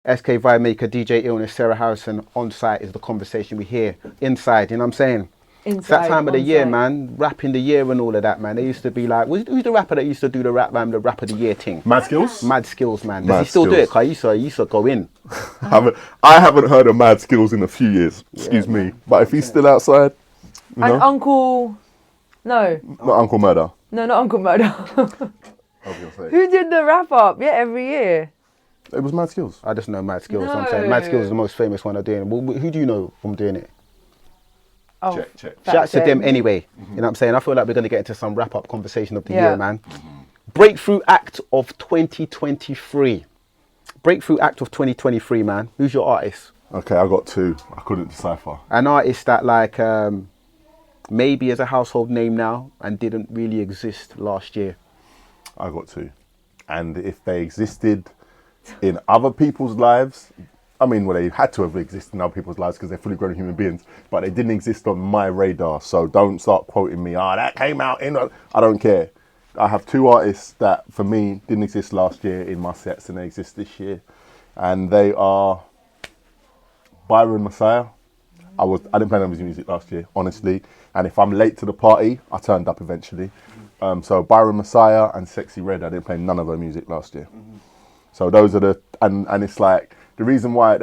SK Vibemaker, DJ Illness, Sarah Harrison, ONSITE is the conversation we hear inside, you know what I'm saying? It's that time of the year, man. Rapping the year and all of that, man. They used to be like, who's the rapper that used to do the rap of the year thing? Mad Skills? Mad Skills, man. Does he still do it? Cause he used to go in. I haven't heard of Mad Skills in a few years, excuse me. But if he's still outside, you know? And Uncle... No. Not Uncle Murder. No, not Uncle Murder. I was gonna say. Who did the wrap up? Yeah, every year. It was Mad Skills. I just know Mad Skills. No. I'm saying Mad Skills is the most famous one of doing it. Well, who do you know from doing it? Oh, Check. Shouts to them anyway. You know what I'm saying? I feel like we're going to get into some wrap-up conversation of the year, man. Breakthrough Act of 2023. Breakthrough Act of 2023, man. Who's your artist? Okay, I got two. I couldn't decipher. An artist that like maybe is a household name now and didn't really exist last year. I got two. And if they existed in other people's lives, I mean, well, they had to have existed in other people's lives because they're fully grown human beings, but they didn't exist on my radar. So don't start quoting me, that came out in... I don't care. I have two artists that, for me, didn't exist last year in my sets and they exist this year. And they are Byron Messiah. I didn't play none of his music last year, honestly. And if I'm late to the party, I turned up eventually. So Byron Messiah and Sexy Red, I didn't play none of her music last year. So those are the... And it's like... The reason why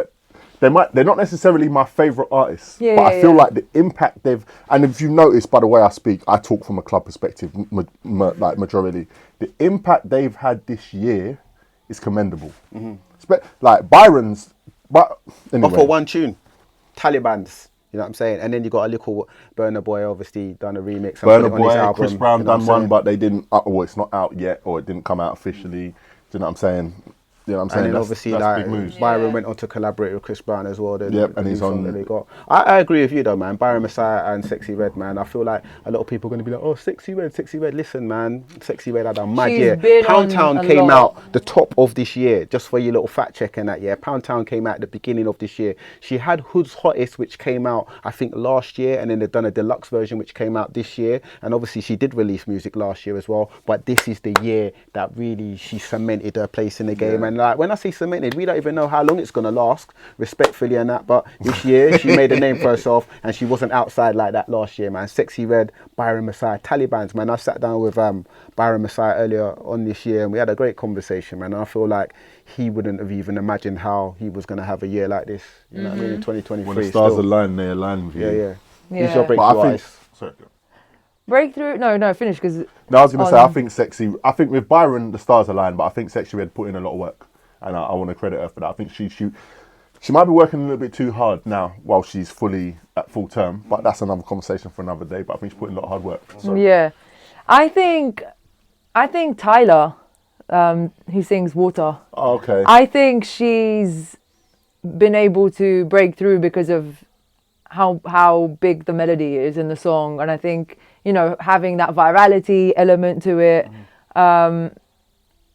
they're not necessarily my favourite artists, but I feel like the impact they've, and if you notice by the way I speak, I talk from a club perspective, like majority. The impact they've had this year is commendable. Like Byron's, but anyway. But for one tune, Taliban's. You know what I'm saying? And then you got a little Burna Boy, obviously done a remix. Burna Boy, Chris Brown you know done one, but they didn't. Well, it's not out yet, or it didn't come out officially. Do you know what I'm saying? You know what I'm saying? And then obviously that's like Byron went on to collaborate with Chris Brown as well. And he's on. That they got. I agree with you though, man. Byron Messiah and Sexy Red, man. I feel like a lot of people are going to be like, oh, Sexy Red. Listen, man, Sexy Red had a mad year. Pound Town came out the top of this year, just for your little fact check in that year. Pound Town came out at the beginning of this year. She had Hood's Hottest, which came out, I think, last year, and then they've done a deluxe version, which came out this year. And obviously she did release music last year as well, but this is the year that really she cemented her place in the game. And like when I say cemented, we don't even know how long it's going to last, respectfully and that, but this year she made a name for herself and she wasn't outside like that last year, man. Sexy Red, Byron Messiah, Taliban's, man. I sat down with Byron Messiah earlier on this year and we had a great conversation, man. And I feel like he wouldn't have even imagined how he was going to have a year like this, you know what I mean, in 2023. When the stars align, they align with you. Yeah. Who's your breakthrough artist? Sorry. Breakthrough? No, finish because... No, I was going to say, I think with Byron, the stars align, but I think Sexy Red put in a lot of work. And I want to credit her for that. I think she might be working a little bit too hard now while she's fully at full term, but that's another conversation for another day. But I think she's putting a lot of hard work. Yeah, I think Tyler, who sings Water. Oh, okay. I think she's been able to break through because of how big the melody is in the song, and I think having that virality element to it.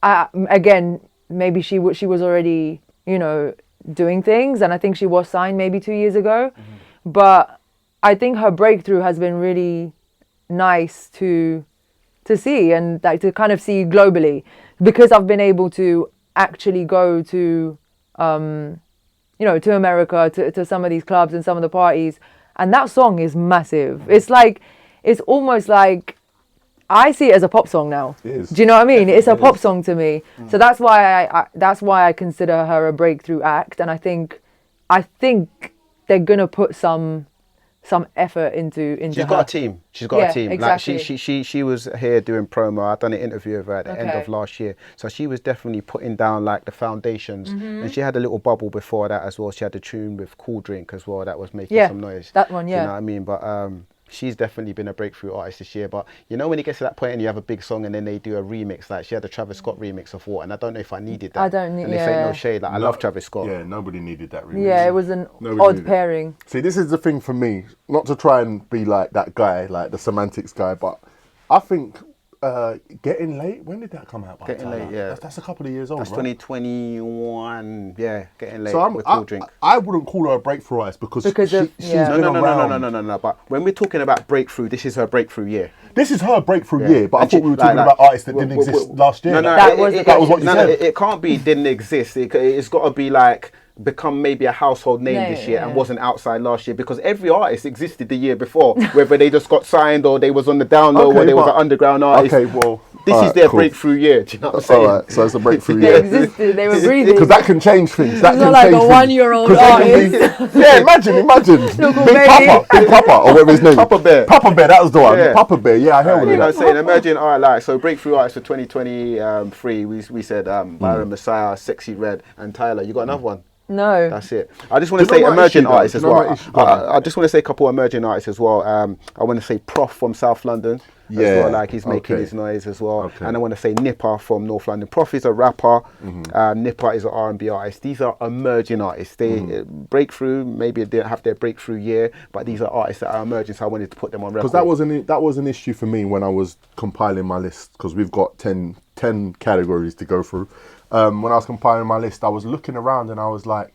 Again. Maybe she was already, doing things. And I think she was signed maybe 2 years ago. But I think her breakthrough has been really nice to see and like to kind of see globally. Because I've been able to actually go to, to America, to some of these clubs and some of the parties. And that song is massive. It's almost like, I see it as a pop song now. It is. Do you know what I mean? It's a pop song to me. So that's why I consider her a breakthrough act, and I think they're gonna put some effort into She's got a team. She's got a team. Exactly. Like she was here doing promo. I done an interview with her at the end of last year. So she was definitely putting down like the foundations. And she had a little bubble before that as well. She had a tune with Cool Drink as well that was making some noise. That one, You know what I mean? But she's definitely been a breakthrough artist this year. But when it gets to that point and you have a big song and then they do a remix, like she had a Travis Scott remix of Water, and I don't know if I needed that. I don't need. And this ain't no shade. Like I love Travis Scott. Yeah, nobody needed that remix. Yeah, it was an odd pairing. See, this is the thing for me. Not to try and be like that guy, like the semantics guy, but I think Getting Late. When did that come out? Getting Late, yeah. That's a couple of years old. That's right? 2021. Yeah, Getting Late. So with Cool Drink. I wouldn't call her a breakthrough artist because she's of- been yeah. around. No. But when we're talking about breakthrough, this is her breakthrough year. This is her breakthrough year, but I And thought she- we were talking about artists that didn't exist last year. That was what you said. It can't be didn't exist. It's got to be like become maybe a household name this year and wasn't outside last year, because every artist existed the year before, whether they just got signed or they was on the down low or they was an underground artist. Okay, well, this is their breakthrough year. Do you know what I'm saying? All right, so it's a breakthrough They year. existed. They were breathing. Because that can change things. That It's can not like change a things. 1-year-old 'Cause they can artist. be- yeah, imagine. Big Papa, or whatever his name. Papa Bear. Papa Bear, that was the one. Yeah. Papa Bear, yeah, I heard You with know what I'm that. saying? Imagine, all right, like, so breakthrough artists for 2023, we said Byron Messiah, Sexy Red, and Tyler. You got another one? No. That's it. I just want to Do you say know my emerging issue, though? artists as Do you know my well. issue? Go on. I just want to say a couple of emerging artists as well. I want to say Prof from South London as Yeah, well, like he's making okay. his noise as well. Okay. And I want to say Nipper from North London. Prof is a rapper, Nipper is an R&B artist. These are emerging artists. They breakthrough, maybe they didn't have their breakthrough year, but these are artists that are emerging, so I wanted to put them on record. Because that was an issue for me when I was compiling my list, because we've got 10 categories to go through. When I was compiling my list, I was looking around and I was like,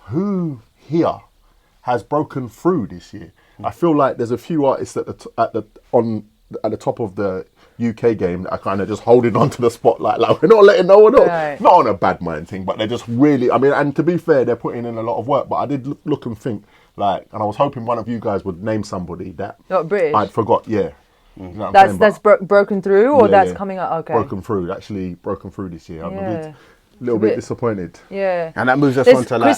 who here has broken through this year? I feel like there's a few artists at the top of the UK game that are kind of just holding on to the spotlight. Like, we're not letting no one Right. not on a bad mind thing, but they're just really, I mean, and to be fair, they're putting in a lot of work, but I did look and think, like, and I was hoping one of you guys would name somebody that Not British. I'd forgot, yeah. You know what I'm saying? That's broken through, or that's coming out. Okay. Broken through this year. I'm a Yeah. little bit disappointed. Yeah. And that moves us There's on to like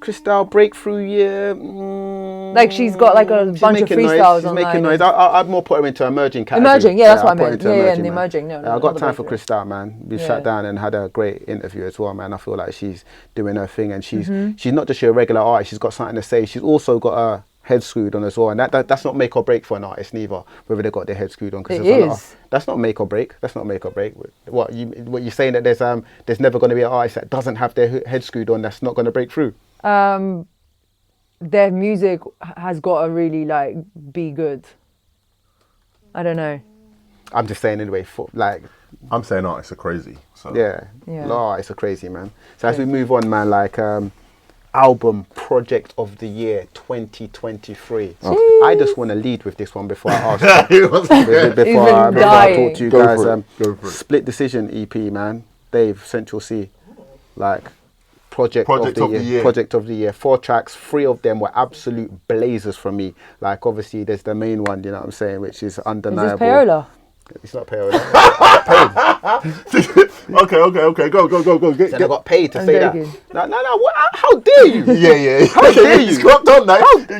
Crystal breakthrough year. Like she's got like a She's bunch of making noise. freestyles She's online. making noise. I'd more put her into emerging category. Emerging, yeah, that's what I I'd put her meant. into Yeah, emerging, the man. emerging. No, I've not got the time for breakthrough. Crystal, man. We Yeah. sat down and had a great interview as well, man. I feel like she's doing her thing, and she's not just your regular artist. She's got something to say. She's also got a head screwed on as well, and that's not make or break for an artist neither, whether they got their head screwed on. It is. That's not make or break. That's not make or break. What you're saying, that there's never going to be an artist that doesn't have their head screwed on, that's not going to break through. Their music has got to really like be good. I don't know. I'm just saying anyway. I'm saying artists are crazy. So Yeah. Yeah. No, it's a crazy, man. So as we move on, man, like album project of the year 2023. I just want to lead with this one before I ask. before I dying. talk to you Go guys. for it. Go for it. Split Decision EP, man. Dave, Central C, like project of the year. Project of the year. 4 tracks. 3 of them were absolute blazers for me. Like obviously, there's the main one. You know what I'm saying, which is undeniable. Is this Paola? It's not Paola. Okay. Go. Then I got paid to I'm say joking. that. No. How dare you? Yeah. How dare you? He's clocked on now. How dare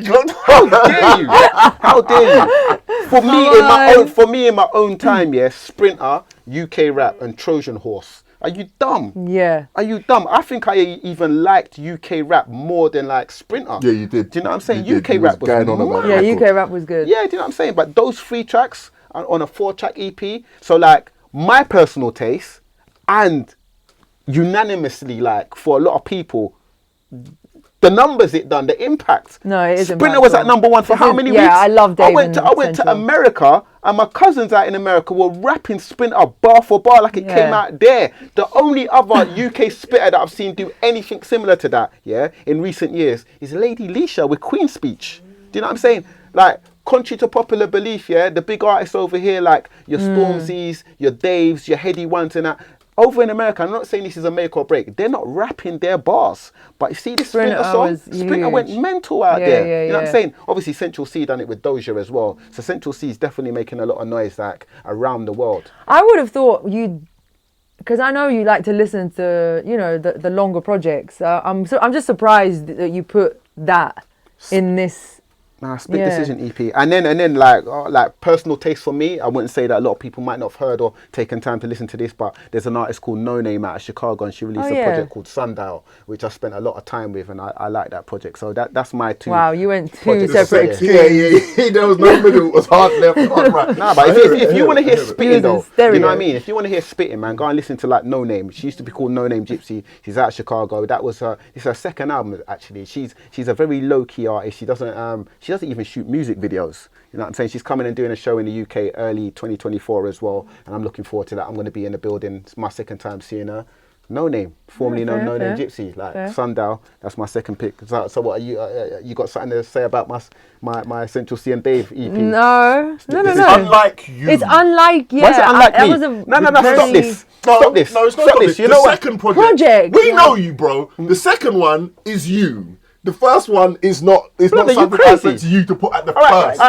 you? How dare you? For me in my own time, yeah, Sprinter, UK Rap, and Trojan Horse. Are you dumb? Yeah. Are you dumb? I think I even liked UK Rap more than like Sprinter. Yeah, you did. Do you know what I'm saying? You did. UK You was Rap was going on about mad. Yeah, UK rap was good. Yeah, do you know what I'm saying? But those 3 tracks on a 4-track EP, so like my personal taste and unanimously, like for a lot of people, the numbers it done, the impact. No, it is Sprinter was at number 1 for how many weeks? Yeah, I love Dave I went to Central. America, and my cousins out in America were rapping Sprinter bar for bar like it came out there. The only other UK spitter that I've seen do anything similar to that, yeah, in recent years is Lady Leisha with Queen Speech. Do you know what I'm saying? Like, contrary to popular belief, yeah, the big artists over here, like your Stormzy's, your Daves, your Heady Ones and that, over in America, I'm not saying this is a make or break, they're not rapping their bars. But you see this Sprinter song? Sprinter went mental out there. You know what I'm saying? Obviously, Central C done it with Doja as well. So Central C is definitely making a lot of noise like around the world. I would have thought because I know you like to listen to, you know, the longer projects. I'm just surprised that you put that in this. Split Decision EP, and then like personal taste for me, I wouldn't say that a lot of people might not have heard or taken time to listen to this, but there's an artist called No Name out of Chicago, and she released a project called Sundial, which I spent a lot of time with, and I like that project. So that's my 2. Wow, you went 2 projects. separate extremes. Yeah. There was no middle. It was hard left, hard right. Nah, but if you want to hear spitting though, stereo. you know what I mean? If you want to hear spitting, man, go and listen to like No Name. She used to be called No Name Gypsy. She's out of Chicago. That was it's her second album actually. She's a very low key artist. She she doesn't even shoot music videos. You know what I'm saying? She's coming and doing a show in the UK early 2024 as well, and I'm looking forward to that. I'm going to be in the building. It's my second time seeing her. No Name, formerly known No Name Gypsy, like Sundial. That's my second pick. So what are you? You got something to say about my Central C and Dave EP? No. Unlike you. It's unlike, yeah. Why is it unlike me? That was a No, stop this. Stop this. No, it's not. Stop this. You know the what? second project. We know you, bro. The second one is you. The first one is not. It's not something I said to you to put at the first.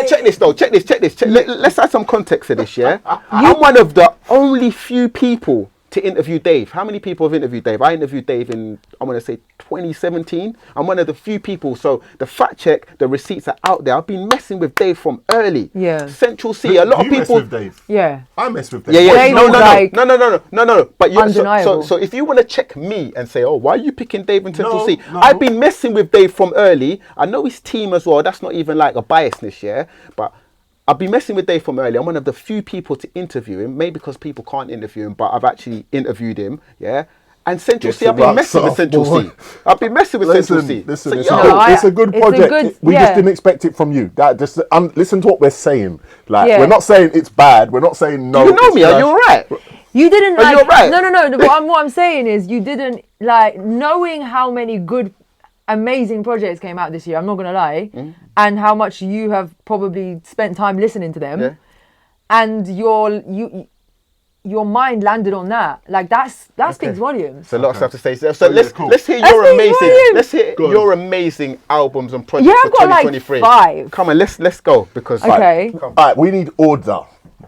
Check this though. Check this. Let's add some context to this. Yeah, I'm one of the only few people to interview Dave. How many people have interviewed Dave? I interviewed Dave in, I want to say 2017. I'm one of the few people. So the fact check, the receipts are out there. I've been messing with Dave from early. Yeah. Central C. A lot of people. Mess with Dave. Yeah. I mess with Dave. Yeah. No. But Undeniable. so if you want to check me and say, oh, why are you picking Dave in Central C? I've been messing with Dave from early. I know his team as well. That's not even like a biasness, yeah. But I've been messing with Dave from early. I'm one of the few people to interview him, maybe because people can't interview him, but I've actually interviewed him, yeah. And Central C, I've been messing with Central C. I've been messing with Central C. Listen, it's a good project. We just didn't expect it from you. That just listen to what we're saying. Like we're not saying it's bad. We're not saying no. You know me. Are you all right? You didn't like. You're right. No. What I'm saying is, you didn't like knowing how many good, amazing projects came out this year. I'm not gonna lie, and how much you have probably spent time listening to them, and your mind landed on that. Like that speaks volumes. So a lot of stuff to say. So let's hear your amazing. Let's hear your amazing albums and projects for 2023. Like 5. Come on, let's go because. Okay. All right, we need order.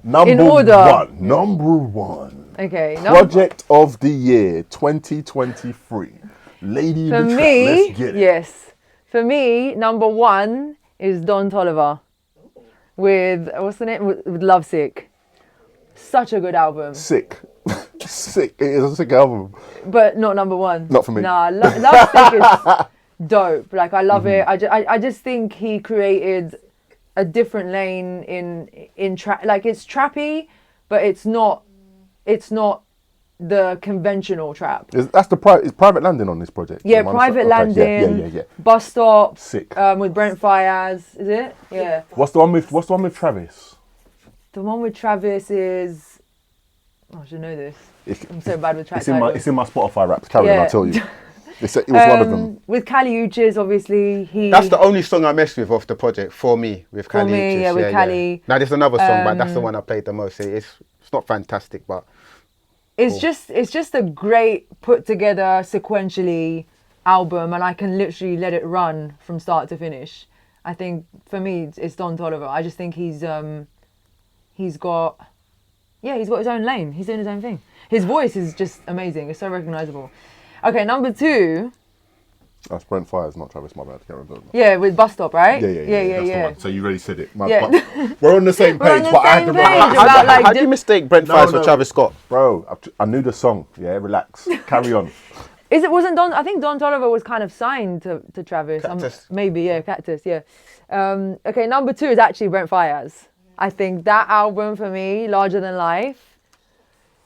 Number one. Okay. Project of the year 2023. Lady for in the me, Trap. Let's get it. yes. For me, number 1 is Don Toliver with what's the name? With Lovesick. Such a good album. Sick. It is a sick album. But not number 1. Not for me. Nah, Lovesick is dope. Like I love it. I just think he created a different lane in trap. Like it's trappy, but it's not the conventional trap. Is Private Landing on this project? Yeah, Private Landing. Yeah. Bus Stop. Sick. With Brent Fayez, is it? Yeah. What's the one with Travis? The one with Travis is. Oh, I should know this. I'm so bad with track It's titles. in my Spotify raps. Carry on, I'll tell you. It was one of them. With Kali Uchis, obviously, That's the only song I messed with off the project for me with Kali Uchis. Yeah, with Kali. Now there's another song, but that's the one I played the most. It's not fantastic, but it's just a great put together sequentially album, and I can literally let it run from start to finish. I think for me it's Don Toliver. I just think he's got his own lane. He's doing his own thing. His voice is just amazing. It's so recognizable. Okay, number 2. That's Brent Fayez, not Travis. My bad. Can't remember. Yeah, with Bus Stop, right? Yeah. That's the one. So you already said it. Yeah. We're on the same page, but I had to. How do you mistake Brent Fayez for Travis Scott? Bro, I knew the song. Yeah, relax. Carry on. I think Don Toliver was kind of signed to Travis. Cactus. Cactus, yeah. Okay, number 2 is actually Brent Fayez. I think that album for me, Larger Than Life.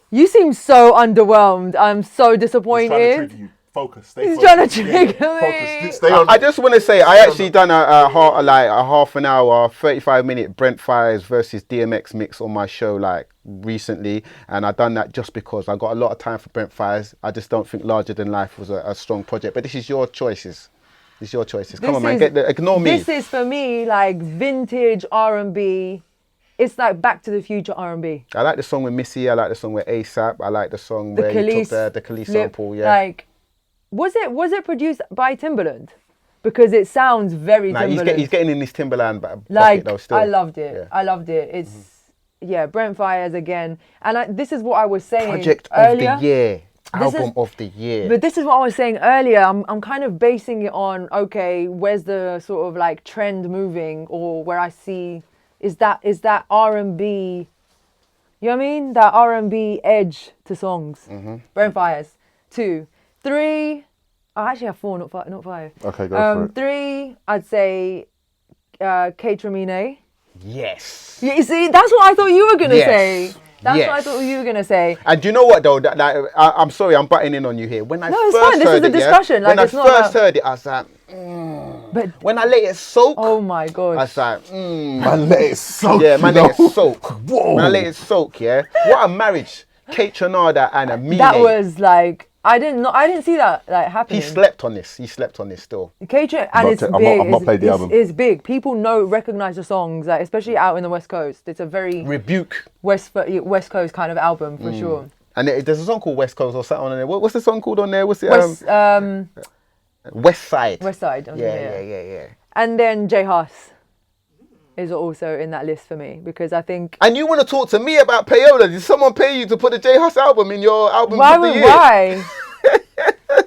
You seem so underwhelmed. I'm so disappointed. He's trying to trigger you. Focus. He's trying to trigger me. Focus. Stay on. I just want to say I actually done a half an hour, 35-minute Brent Fayez versus DMX mix on my show like recently, and I done that just because I got a lot of time for Brent Fayez. I just don't think Larger Than Life was a strong project, but this is your choices. Come on, man, ignore me. This is for me like vintage R&B. It's like Back to the Future R&B. I like the song with Missy. I like the song with ASAP. I like the song where he took the Khalees sample. Yeah. Like, was it produced by Timbaland? Because it sounds very Timbaland. He's getting in his Timbaland like, though. Still, I loved it. Yeah. I loved it. It's Brent Fayez again. And this is what I was saying Project earlier. of the year. Album of the year. But this is what I was saying earlier. I'm kind of basing it on, okay, where's the sort of like trend moving, or where I see is that R&B, you know what I mean? That R&B edge to songs. Brent Fayez. 2. 3, I actually have 4, not 5. Okay, go for it. 3, I'd say Kate Tremine. Yes. You see, that's what I thought you were going to say. That's what I thought you were going to say. And do you know what though? I'm sorry, I'm butting in on you here. When I it's fine. This is a discussion. When I first heard it, I was like, But But when I let it soak, oh my I god. was like, Man, let it soak. yeah, man, you let know? it soak. Whoa. Man, let it soak, yeah. What a marriage. Kate Trinada and Amine. That was like I didn't see that like happening. He slept on this. He slept on this still. KJ, I've and it's not big. I've not played the album. It's big. People recognize the songs, like, especially out in the West Coast. It's a very Rebuke. West Coast kind of album for sure. And there's a song called West Coast or something on there. What's the song called on there? What's it? West Side. West Side. Yeah. And then J Haus is also in that list for me because I think. And you want to talk to me about payola? Did someone pay you to put the J Haus album in your album of the year? Why?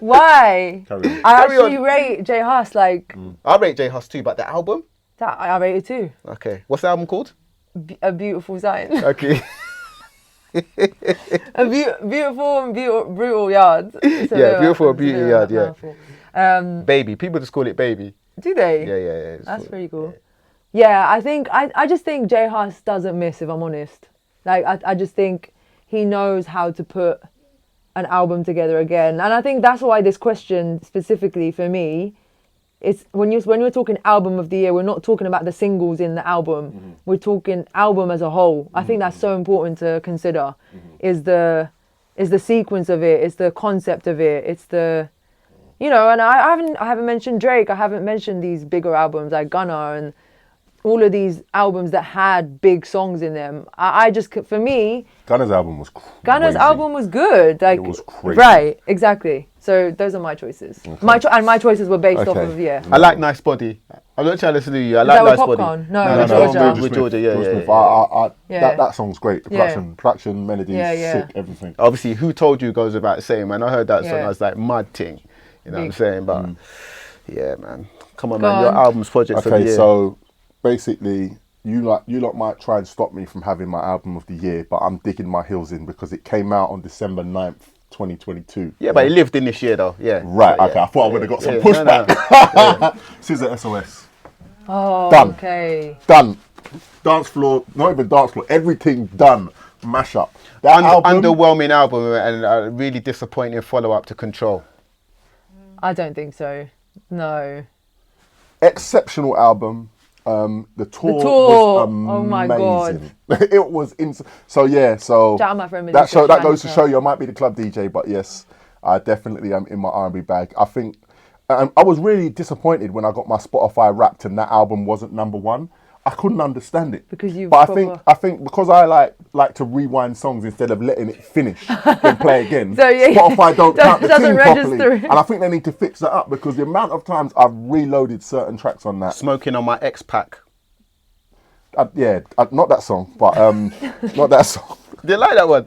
Why? Carry on. I Carry actually on. rate J Haus like I rate J Haus too, but the album? that. I rate it too. Okay. What's the album called? A Beautiful Sign. Okay. A beautiful and brutal yard. It's a Yeah, bit Beautiful and it's a bit Beauty Yard, yeah. powerful. Baby. People just call it Baby. Do they? Yeah. That's pretty cool. Yeah, I think I just think J Haus doesn't miss, if I'm honest. Like I just think he knows how to put an album together again, and I think that's why this question specifically for me, it's when we're talking album of the year, we're not talking about the singles in the album. We're talking album as a whole. I think that's so important to consider. Is the sequence of it, it's the concept of it, it's the. And I haven't mentioned Drake. I haven't mentioned these bigger albums like Gunna and all of these albums that had big songs in them. I just, for me, Gunna's album was crazy. Gunna's album was good. Like, It was crazy. Right, exactly. So those are my choices. Okay. My choices were based off Okay. of I like Nice Body. I'm not trying to listen to you. I like that with Nice Body. Popcorn? No, no, with no, Georgia. with Georgia, yeah, Will yeah, Smith. yeah. Yeah. That song's great. The Yeah. production, melodies, Yeah. sick, everything. Obviously, Who Told You goes without saying, man. I heard that song, Yeah. I was like, mud ting. You know what I'm Big. saying? But, yeah, man. Come on, Go man. Your on. album's projects of the Okay, year. so basically, you lot might try and stop me from having my album of the year, but I'm digging my heels in because it came out on December 9th, 2022. Yeah, but he lived in this year, though. Yeah. Right, So, okay. yeah. I thought I would have got some Yeah, pushback. no. Scissor SOS. Oh, Done. okay. Done. Dance floor, not even dance floor, everything done. Mash up. That album, Underwhelming album and a really disappointing follow-up to Control. I don't think so. No. exceptional album. The tour was tour, amazing. oh my God. It was so yeah. So Shout out my friend that Melissa goes to Shanker. show you I might be the club DJ, but yes, I definitely am in my R&B bag. I think I was really disappointed when I got my Spotify Wrapped and that album wasn't number one. I couldn't understand it Because you But proper- I think because I like to rewind songs instead of letting it finish then play again. So, yeah, Spotify don't count the doesn't tune properly, register. and I think they need to fix that up because the amount of times I've reloaded certain tracks on that. Smoking on my X-Pack. Not that song, but not that song. Do you like that one?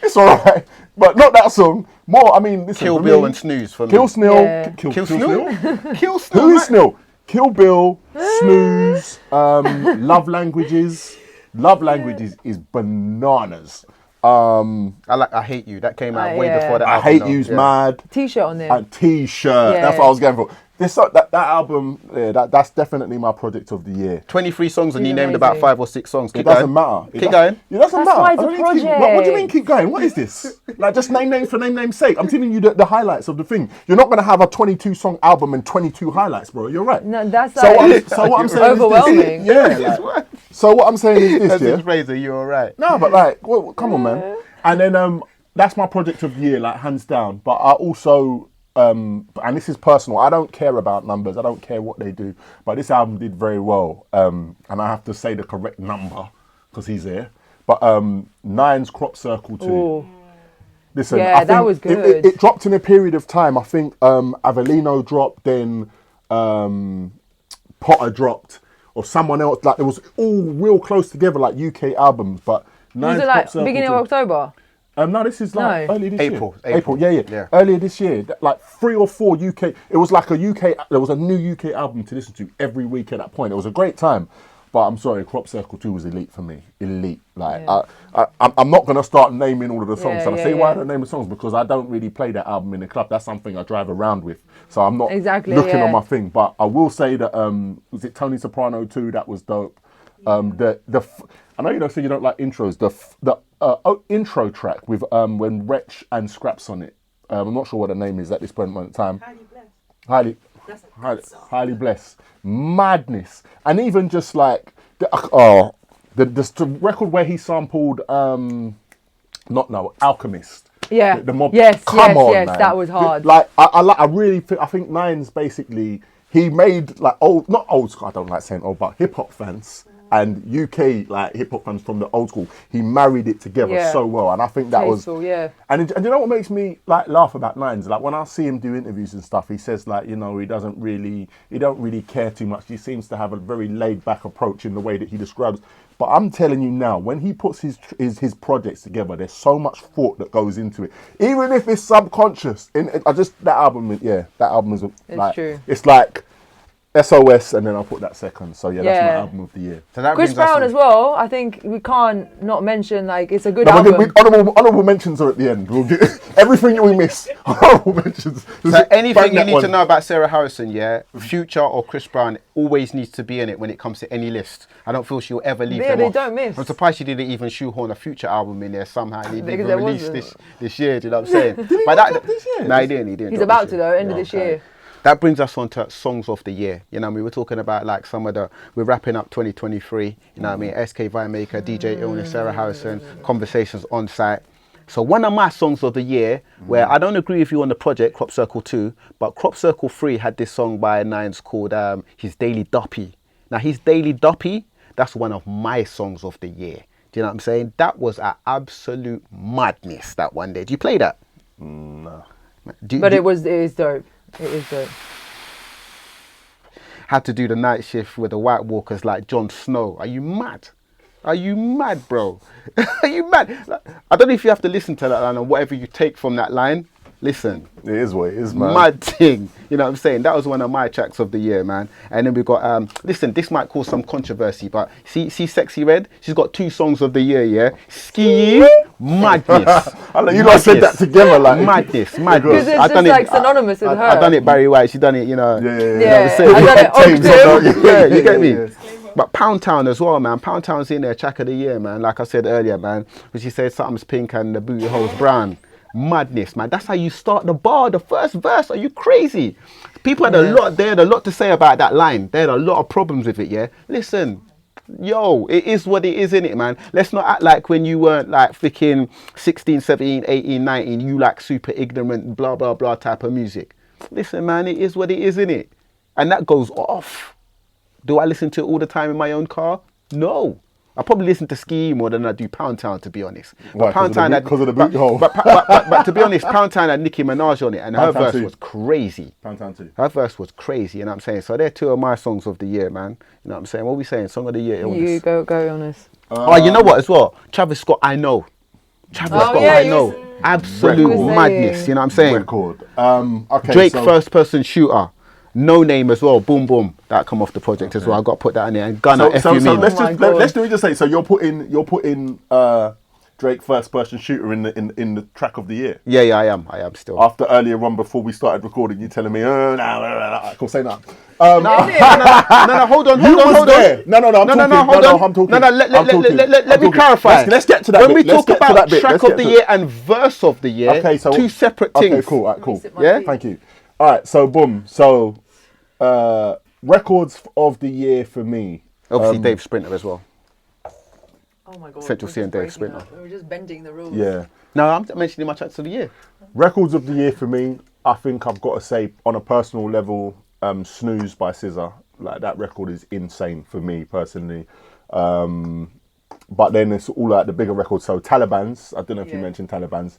It's alright, but not that song. More, I mean, listen, Kill for Bill me, and Snooze for me. Kill Snell, Yeah. Kill Kill Snell. Snoo? Kill Snoo. Who is Snell? Kill Bill, Snooze, Love Languages. Love Languages is bananas. I Hate You. That came out way yeah. before that. I album, Hate though. You's Yeah. mad. T-shirt on there. And T-shirt. Yeah. That's what I was going for. That album, yeah, that's definitely my project of the year. 23 songs and He's you named about amazing. 5 or 6 songs. It Keep doesn't going. matter. Keep going. It doesn't That's matter. why it's I a don't need to project. what do you mean keep going? What is this? Like just name names for name name's sake. I'm telling you the highlights of the thing. You're not going to have a 22 song album and 22 highlights, bro. You're right. No, that's So like what I'm saying overwhelming. is this. Yeah. Like, so what I'm saying is this, That's yeah. his Fraser, you're alright. No, but like, well, come on, man. And then that's my project of the year, like hands down. But I also, and this is personal. I don't care about numbers. I don't care what they do. But this album did very well. And I have to say the correct number because he's here. But Nine's Crop Circle 2. Ooh. Listen, Yeah, I that think was good. It dropped in a period of time. I think Avellino dropped, then Potter dropped, or someone else. Like it was all real close together, like UK albums. But Was Nine's it Crop like Circle beginning 2. of October? No, this is like No. earlier this April, year. April. Yeah. Earlier this year, like 3 or 4 UK. It was like a UK. There was a new UK album to listen to every week at that point. It was a great time. But I'm sorry, Crop Circle 2 was elite for me. Elite. Like Yeah. I'm not gonna start naming all of the songs. Yeah, and I yeah, say why I yeah. don't name the songs because I don't really play that album in the club. That's something I drive around with. So I'm not Exactly, looking yeah. on my thing. But I will say that was it Tony Soprano 2? That was dope. I know you don't say you don't like intros. The intro track with when Wretch and Scraps on it. I'm not sure what the name is at this point in time. Highly blessed. Madness. And even just like the record where he sampled Alchemist. Yeah. The Mob. Yes, Come on, yes, man. that was hard. Like I really think Nines basically he made like not old school, I don't like saying old, but hip hop fans and UK like hip hop fans from the old school. He married it together so well, and I think that Tasteful, was yeah. And you know what makes me like laugh about Nines? Like when I see him do interviews and stuff, he says like, you know, he don't really care too much. He seems to have a very laid back approach in the way that he describes. But I'm telling you now, when he puts his projects together, there's so much thought that goes into it, even if it's subconscious. That album is like true. It's like SOS, and then I'll put that second. So that's my album of the year. So that Chris brings us Brown on- as well. I think we can't not mention like it's a good No, album. honourable mentions are at the end. We'll get everything we miss. Honourable mentions. So anything Bang you that need one. to know about Sarah Harrison, Future or Chris Brown always needs to be in it when it comes to any list. I don't feel she'll ever leave them they off. don't miss. I'm surprised she didn't even shoehorn a Future album in there somehow. He didn't Because even there release wasn't. this year, do you know what I'm saying? Did he not drop this year? No, he didn't. He's about to though, end of this year. That brings us on to songs of the year. You know what I mean? We're talking about like we're wrapping up 2023. You know what I mean? SK Vibemaker, DJ Illness, Sarah Harrison, Conversations ONSITE. So one of my songs of the year, where I don't agree with you on the project, Crop Circle 2, but Crop Circle 3 had this song by Nines called His Daily Doppy. Now His Daily Doppy, that's one of my songs of the year. Do you know what I'm saying? That was an absolute madness, that one day. Do you play that? No. But it is dope. It is dope. Had to do the night shift with the White Walkers like Jon Snow. Are you mad? Are you mad, bro? Are you mad? I don't know if you have to listen to that line or whatever you take from that line. Listen. It is what it is, man. Mad thing. You know what I'm saying? That was one of my tracks of the year, man. And then we got, listen, this might cause some controversy, but see Sexy Red? She's got 2 songs of the year, yeah? Ski, madness. You lot said that together, like. Madness. Because it's just like synonymous with her. I done it Barry White, she done it, you know. Yeah. You know what I'm saying? I done it octave. Yeah, you get me? But Pound Town as well, man. Pound Town's in there, track of the year, man. Like I said earlier, man. When she said something's pink and the booty hole's brown. Madness, man. That's how you start the bar, the first verse. Are you crazy? People had they had a lot to say about that line. They had a lot of problems with it, yeah? Listen, yo, it is what it is, innit, man? Let's not act like when you weren't like freaking 16, 17, 18, 19, you like super ignorant, blah, blah, blah type of music. Listen, man, it is what it is, innit? And that goes off. Do I listen to it all the time in my own car? No. I probably listen to Ski more than I do Pound Town, to be honest. Why? Because of the booty hole. But to be honest, Pound Town had Nicki Minaj on it, and her verse was crazy. Pound Town 2. Her verse was crazy, you know what I'm saying? So they're 2 of my songs of the year, man. You know what I'm saying? What are we saying? Song of the year, Illness. You go Illness. Oh, you know what as well? Travis Scott, I Know. Travis Scott, yeah, I Know. Absolute Record. madness, you know what I'm saying? Record. Okay, Drake, so first person shooter. No Name as well, Boom Boom, that come off the project as well. I got to put that in there. And Gunna, F you mean. let's just say. So you're putting Drake first person shooter in the track of the year. Yeah, I am still. After earlier on, before we started recording, you telling me, no, cool, say that. No, hold on. No, I'm talking. Let me clarify. Let's get to that. When bit. we Let's talk get to about that bit. track Let's of get the to year and verse of the year, Okay, so 2 separate things. Okay, cool. All right, cool. Yeah? Thank you. All right, so boom. So records of the year for me. Obviously, Dave Sprinter as well. Oh my god. Central C and Dave Sprinter. We were just bending the rules. Yeah. No, I'm mentioning my tracks of the year. Records of the year for me, I think I've got to say, on a personal level, Snooze by SZA. Like, that record is insane for me personally. But then it's all like the bigger records. So Taliban's, I don't know if you mentioned Taliban's.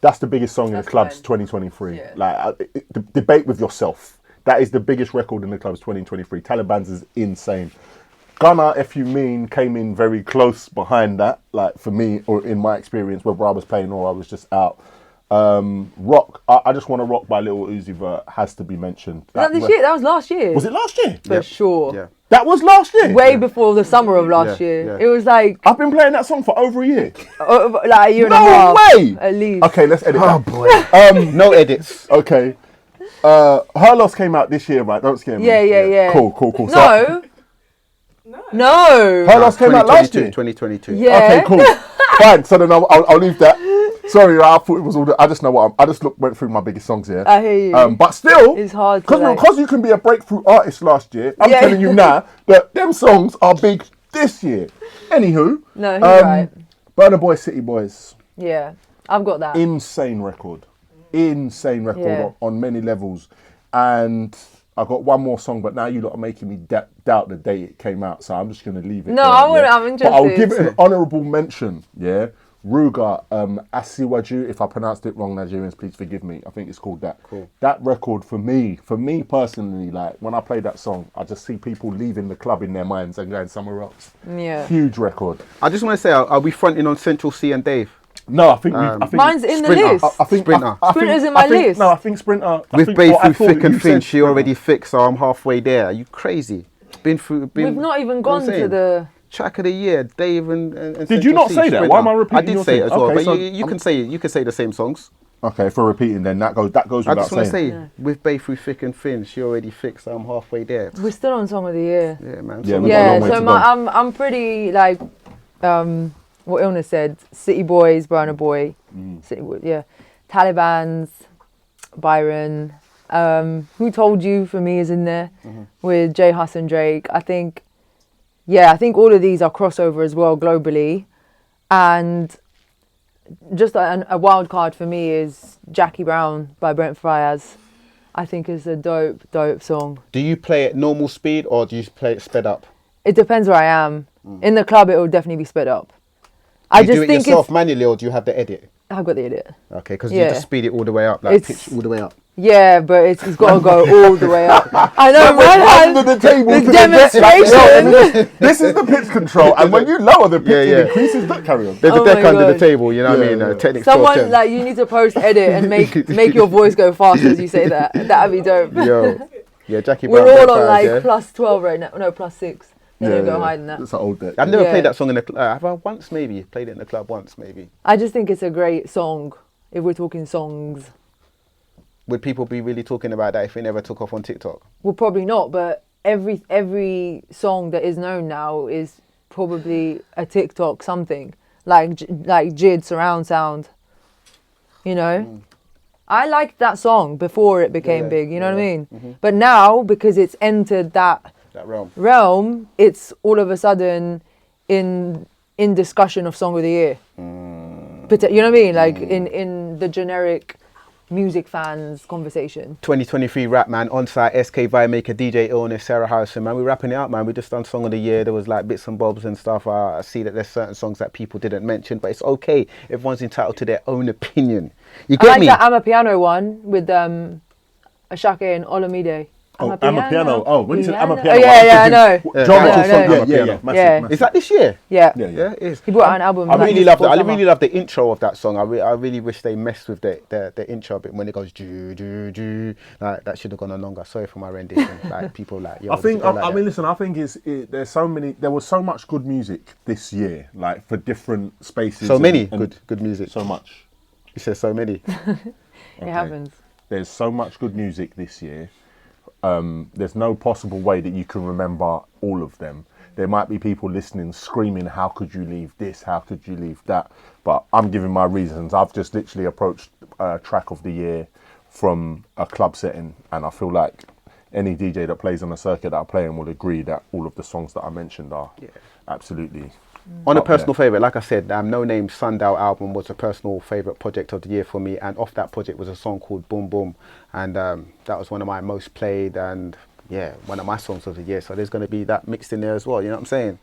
That's the biggest song in the clubs 2023. Yeah. Like, debate with yourself. That is the biggest record in the clubs 2023. Taliban's is insane. Gunna, If You Mean, came in very close behind that, like for me, or in my experience, whether I was playing or I was just out. Rock, I Just Want to Rock by Lil Uzi Vert has to be mentioned. Was that this year? That was last year. Was it last year? For sure. Yeah. That was last year? Way before the summer of last year. yeah. It was like I've been playing that song for over a year. like a year and a No half. way! At least. Okay, let's edit that. Boy. No edits. Okay. Her Loss came out this year, right? Don't scare me. Yeah. Cool. No. Her Loss came out last year. 2022. Yeah. Okay, cool. Fine. So then I'll leave that. Sorry, I thought it was all. I just know what I just went through my biggest songs here. I hear you. But still, It's hard because you can be a breakthrough artist last year. I'm telling you now that them songs are big this year. Anywho, No, he's right. Burna Boy, City Boys. Yeah, I've got that. Insane record Yeah. on many levels. And I got one more song, but now you lot are making me doubt the day it came out, so I'm just going to leave it. No, there, I'm interested. But I'll give it an honourable mention. Yeah, Ruga Asiwaju. If I pronounced it wrong, Nigerians, please forgive me. I think it's called that. Cool. That record for me personally, like when I play that song, I just see people leaving the club in their minds and going somewhere else. Yeah. Huge record. I just want to say, are we fronting on Central C and Dave? No, I think I think Mine's in the Sprinter. list. I think Sprinter. Sprinter's in my list. No, I think Sprinter. With Bae through thick and thin, she already fixed, so I'm halfway there. Are you crazy? Been We've not even gone to the... track of the year, Dave and Did you not say that? Why am I repeating I did your say thing? it as well, Okay, but so you can say it. You can say the same songs. Okay, for repeating then, that goes I without just want to saying. say, with Bae through thick and thin, she already fixed, so I'm halfway there. We're still on Song of the Year. Yeah, man. Yeah, So we've got a Yeah, long way so to go. I'm pretty like what Illness said. City Boys, Burna Boy, City Boys, yeah. Taliban's, Byron. Who Told You for me is in there with J Hus and Drake. I think all of these are crossover as well globally, and just a wild card for me is Jackie Brown by Brent Faiyaz. I think is a dope song. do you play it normal speed or do you play it sped up? It depends where I am. In the club, it will definitely be sped up. Do you do it yourself manually or do you have the edit? I've got the edit. Okay, because Yeah. you just speed it all the way up, like It's- pitch all the way up. Yeah, but it's got to go all the way up. I know, man. Under the table. The to demonstration. This is the pitch control, and when you lower the pitch, Yeah, yeah. it increases. That carry on. There's Oh a deck my under the God. table, you know what I Yeah, mean? yeah. Technics Someone 12. like you need to post edit and make your voice go fast as you say that. That'd be dope. Yo, yeah, Jackie Brown. We're all Brent on Faiyaz, like yeah? plus 12 right now. No, plus 6. They don't go higher than that. It's an old deck. I've never Yeah. played that song in the club. Have I once maybe? Played it in the club once maybe. I just think it's a great song. If we're talking songs, Would people be really talking about that if it never took off on TikTok? well, probably not. But every song that is known now is probably a TikTok something like Jid surround sound. You know, I liked that song before it became Yeah, big. You know what I yeah. mean? But now because it's entered that That realm. realm, it's all of a sudden in discussion of Song of the Year. But you know what I mean? Like in the generic music fans conversation. 2023 rap, man. ONSITE, SK Vibemaker, DJ Illness, Sarah Harrison, man. We're wrapping it up, man. We just done Song of the Year. There was like bits and bobs and stuff. I see that there's certain songs that people didn't mention, but it's okay. Everyone's entitled to their own opinion. You I get like me? that I'm a Piano one with Ashake and Olamide. Oh, I'm a piano. Oh, when you said I'm a piano, Oh, yeah, I know. John Yeah, I Mitchell know. song. Yeah, Piano. massive. Is that this year? Yeah. Yeah, Yeah, it is. He brought out an album. I like, really just love before I summer. really love the intro of that song. I really wish they messed with the intro a bit when it goes do do do. Like that should have gone on longer. Sorry for my rendition. Like people like. Yo, I think. don't like I that. mean, listen. I think there's so many. There was so much good music this year, like for different spaces. so many and good music. So much. You said so many. It happens. There's so much good music this year. There's no possible way that you can remember all of them. There might be people listening screaming, how could you leave this? How could you leave that? But I'm giving my reasons. I've just literally approached track of the year from a club setting, and I feel like any DJ that plays on a circuit that I play in will agree that all of the songs that I mentioned are absolutely On a up there. personal favourite, like I said, No Name Sundial album was a personal favourite project of the year for me, and off that project was a song called Boom Boom, and that was one of my most played and one of my songs of the year. So there's going to be that mixed in there as well. You know what I'm saying?